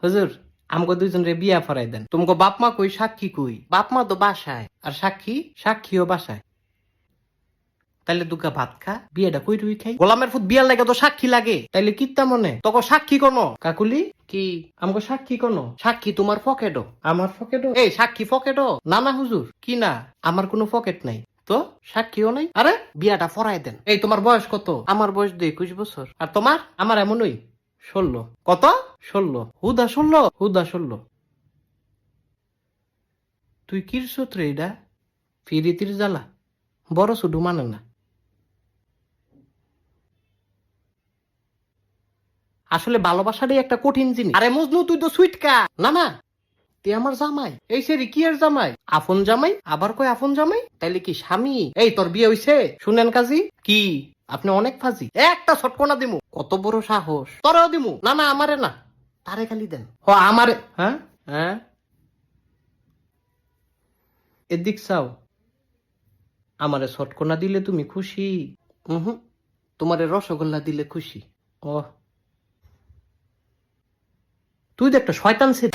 হুজুর আমগো দুইজন রে বিয়া ফরাই দেন। তোমাকে বাপ মা কই, সাক্ষী কই? বাপ মা তো বাসায়, আর সাক্ষীও বাসায়। তাইলে দুগা ভাত খা, বিয়েটা কই রুই খাই। গোলামের ফুট বিয়ার লাগে তো সাক্ষী লাগে, তাইলে কিত্তা মনে তোকে সাক্ষী কোনো? কাকুলি কি আমগো সাক্ষী কোনো? সাক্ষী তোমার পকেটও। আমার পকেটও? এই সাক্ষী পকেটও না? না হুজুর, কি না? আমার কোনো পকেট নাই তো, সাক্ষীও নাই। আরে বিয়াটা ফরাই দেন। এই তোমার বয়স কত? আমার বয়স 21 বছর। আর তোমার? আমার এমনই 16। কত? 16। হুদা 16? হুদা 16। তুই কিরসুত রে এটা? ফিরিতির জ্বালা বড় শুধু মানে না। আসলে ভালোবাসাটাই একটা কঠিন জিনিস। আরে মজনু তুই তো সুইটকা। না না, তুই আমার জামাই। এই সেরি কি এর জামাই? আপন জামাই? আবার কই আপন জামাই? তাইলে কি স্বামী? এই তোর বিয়ে হইছে? শুনেন কাজী কি আপনি অনেক ফাজি। একটা ছটকনা দিমু। কত বড় সাহস! তোরেও দিমু। না না, আমারে না, তারে খালি দেন। ও আমারে। হ্যাঁ হ্যাঁ, এদিক চাও। আমারে ছটকনা দিলে তুমি খুশি? হুম, তোমারে রসগোল্লা দিলে খুশি। ও, তুই তো একটা শয়তান ছিলি।